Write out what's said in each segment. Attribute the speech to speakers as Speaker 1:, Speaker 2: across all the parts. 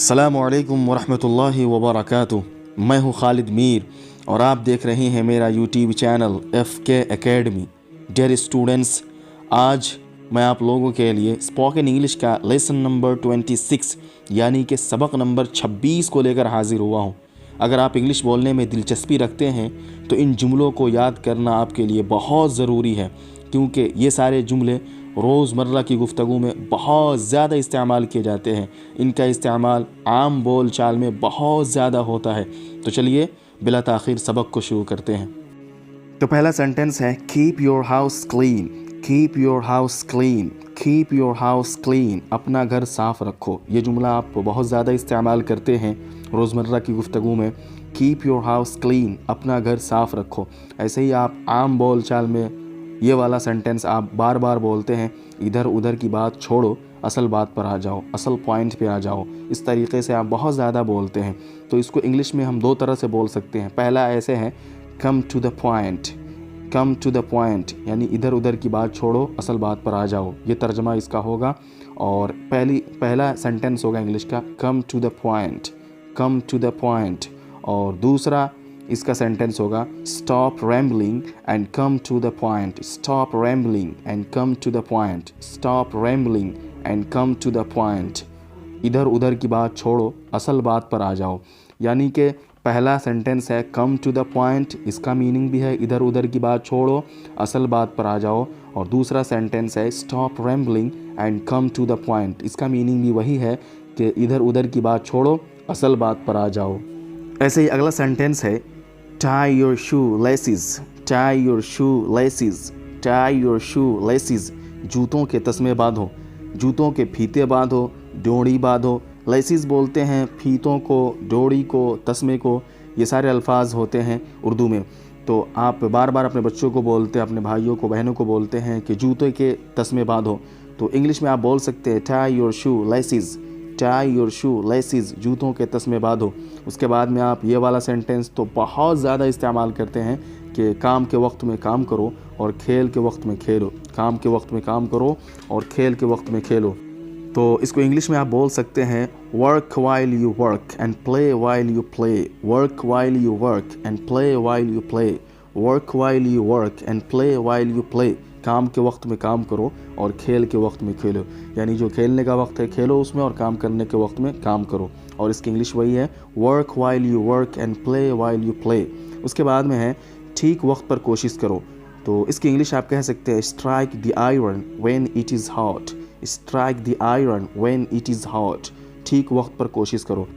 Speaker 1: अस्सलामु अलैकुम वरहमतुल्लाहि वबरकातुह। मैं हूँ खालिद मीर और आप देख रहे हैं मेरा YouTube channel FK academy. Dear students, आज मैं आप लोगों के लिए स्पोकन इंग्लिश का लेसन नंबर 26 यानी कि सबक नंबर 26 को लेकर हाजिर हुआ हूँ। अगर आप इंग्लिश बोलने में दिलचस्पी रखते हैं तो इन जुमलों को याद करना आपके लिए बहुत ज़रूरी है, क्योंकि ये सारे जुमले रोज़मर्रा की गुफ्तगू में बहुत ज़्यादा इस्तेमाल किए जाते हैं। इनका इस्तेमाल आम बोल चाल में बहुत ज़्यादा होता है। तो चलिए बिला ताख़ीर सबक को शुरू करते हैं। तो पहला सेंटेंस है keep your house clean. Keep your house clean. Keep your house clean, अपना घर साफ़ रखो। ये जुमला आप बहुत ज़्यादा इस्तेमाल करते हैं रोज़मर्रा की गुफ्तगू में। कीप योर हाउस क्लीन, अपना घर साफ़ रखो। ऐसे ही आप आम बोल चाल में ये वाला सेंटेंस आप बार बार बोलते हैं, इधर उधर की बात छोड़ो, असल बात पर आ जाओ, असल पॉइंट पे आ जाओ। इस तरीक़े से आप बहुत ज़्यादा बोलते हैं। तो इसको इंग्लिश में हम दो तरह से बोल सकते हैं। पहला ऐसे है come to the point. Come to the point यानी इधर उधर की बात छोड़ो, असल बात पर आ जाओ। ये तर्जमा इसका होगा। और पहला सेंटेंस होगा इंग्लिश का come to the point. Come to the point. और दूसरा इसका सेंटेंस होगा stop rambling and come to the point. Stop rambling and come to the point. Stop rambling and come to the point. इधर उधर की बात छोड़ो, असल बात पर आ जाओ। यानी कि पहला सेंटेंस है कम टू द पॉइंट, इसका मीनिंग भी है इधर उधर की बात छोड़ो, असल बात पर आ जाओ। और दूसरा सेंटेंस है stop rambling and come to the point, इसका मीनिंग भी वही है कि इधर उधर की बात छोड़ो, असल बात पर आ जाओ। ऐसे ही अगला सेंटेंस है tie your shoelaces। tie your shoelaces। tie your shoelaces, जूतों के तस्मे बांधो, जूतों के फीते बांधो, डोरी बांधो। लेसिस बोलते हैं फीतों को, डोरी को, तस्मे को। ये सारे अल्फाज होते हैं उर्दू में। तो आप बार बार अपने बच्चों को बोलते हैं, अपने भाइयों को, बहनों को बोलते हैं कि जूतों के तस्मे बांधो। तो इंग्लिश में आप बोल सकते हैं tie your shoelaces। tie your shoelaces, जूतों के तस्मे बांधो। उसके बाद में आप ये वाला सेंटेंस तो बहुत ज़्यादा इस्तेमाल करते हैं कि काम के वक्त में काम करो और खेल के वक्त में खेलो। काम के वक्त में काम करो और खेल के वक्त में खेलो। तो इसको इंग्लिश में आप बोल सकते हैं work while you work and play while you play। work while you work and play while you play। work while you work and play while you play, काम के वक्त में काम करो और खेल के वक्त में खेलो। यानी जो खेलने का वक्त है खेलो उसमें, और काम करने के वक्त में काम करो। और इसकी इंग्लिश वही है work while you work and play while you play। उसके बाद में है ठीक वक्त पर कोशिश करो। तो इसकी इंग्लिश आप कह सकते हैं strike the iron when it is hot. Strike the iron when it is hot, ठीक वक्त पर कोशिश करो।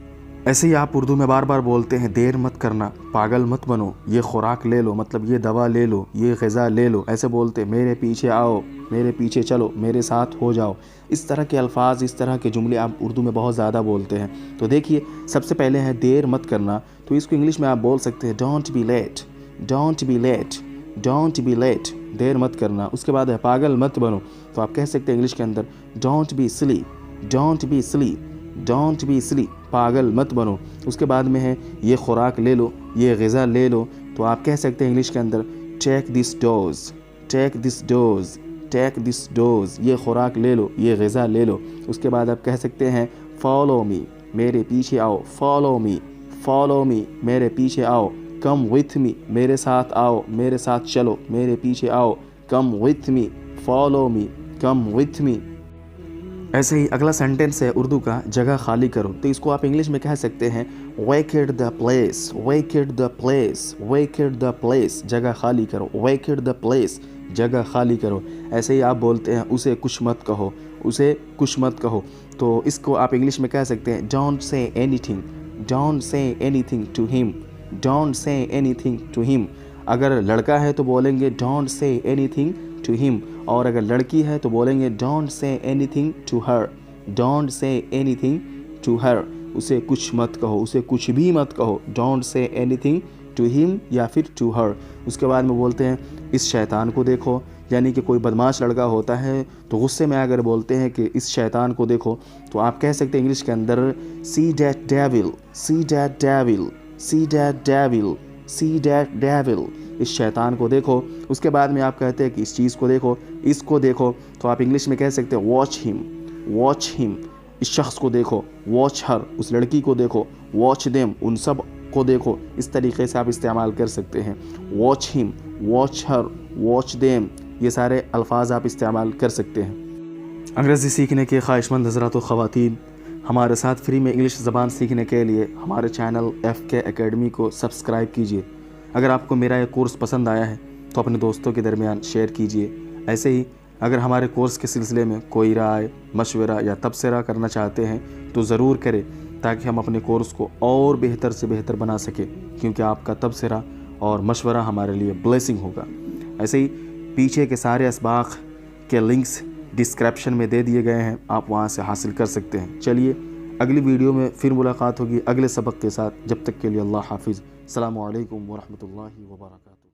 Speaker 1: ऐसे ही आप उर्दू में बार बार बोलते हैं देर मत करना, पागल मत बनो, ये खुराक ले लो, मतलब ये दवा ले लो, ये ग़िज़ा ले लो। ऐसे बोलते मेरे पीछे आओ, मेरे पीछे चलो, मेरे साथ हो जाओ। इस तरह के अल्फाज, इस तरह के जुमले आप उर्दू में बहुत ज़्यादा बोलते हैं। तो देखिए सबसे पहले है देर मत करना, तो इसको इंग्लिश में आप बोल सकते हैं don't be late. Don't be late. Don't be late, देर मत करना। उसके बाद है पागल मत बनो, तो आप कह सकते हैं इंग्लिश के अंदर don't be silly. Don't be silly. Don't be silly, पागल मत बनो। उसके बाद में है ये खुराक ले लो, ये ग़िज़ा ले लो, तो आप कह सकते हैं इंग्लिश के अंदर take this dose. Take this dose. Take this dose, ये खुराक ले लो, ये ग़िज़ा ले लो। उसके बाद आप कह सकते हैं फॉलो मी, मेरे पीछे आओ। Follow me. फॉलो मी, मेरे पीछे आओ। कम विथ मी, मेरे साथ आओ, मेरे साथ चलो, मेरे पीछे आओ। Come with me, follow me, come with me. ऐसे ही अगला सेंटेंस है उर्दू का जगह खाली करो। तो इसको आप इंग्लिश में कह सकते हैं vacate the place. Vacate the place. Vacate the place, जगह खाली करो। वेकेट द प्लेस, जगह खाली करो। ऐसे ही आप बोलते हैं उसे कुछ मत कहो, उसे कुछ मत कहो। तो इसको आप इंग्लिश में कह सकते हैं don't say anything. Don't say anything to him. Don't say anything to him. अगर लड़का है तो बोलेंगे don't say anything to him, और अगर लड़की है तो बोलेंगे don't say anything to her. Don't say anything to her, उसे कुछ मत कहो, उसे कुछ भी मत कहो। Don't say anything to him या फिर टू हर। उसके बाद में बोलते हैं इस शैतान को देखो, यानी कि कोई बदमाश लड़का होता है तो गुस्से में अगर बोलते हैं कि इस शैतान को देखो, तो आप कह सकते हैं इंग्लिश के अंदर see that devil. See that devil. See that devil. See that devil, इस शैतान को देखो। उसके बाद में आप कहते हैं कि इस चीज़ को देखो, इसको देखो, तो आप इंग्लिश में कह सकते हैं वॉच हिम। Watch him. इस शख्स को देखो, वॉच हर, उस लड़की को देखो, वॉच देम, उन सब को देखो। इस तरीके से आप इस्तेमाल कर सकते हैं। वॉच हिम, वॉच हर, वॉच देम, ये सारे अल्फाज आप इस्तेमाल कर सकते हैं। अंग्रेज़ी सीखने के ख्वाहिशमंद हज़रात व ख़वातीन, हमारे साथ फ्री में इंग्लिश ज़बान सीखने के लिए हमारे चैनल FK एकेडमी को सब्सक्राइब कीजिए। अगर आपको मेरा ये कोर्स पसंद आया है तो अपने दोस्तों के दरमियान शेयर कीजिए। ऐसे ही अगर हमारे कोर्स के सिलसिले में कोई राय, मशवरा या तबसरा करना चाहते हैं तो ज़रूर करें, ताकि हम अपने कोर्स को और बेहतर से बेहतर बना सकें, क्योंकि आपका तबसरा और मशवरा हमारे लिए ब्लेसिंग होगा। ऐसे ही पीछे के सारे असबाक के लिंक्स डिस्क्रिप्शन में दे दिए गए हैं, आप वहां से हासिल कर सकते हैं। चलिए अगली वीडियो में फिर मुलाकात होगी अगले सबक के साथ। जब तक के लिए अल्लाह हाफिज़। अस्सलामु अलैकुम व रहमतुल्लाहि व बरकातुहू।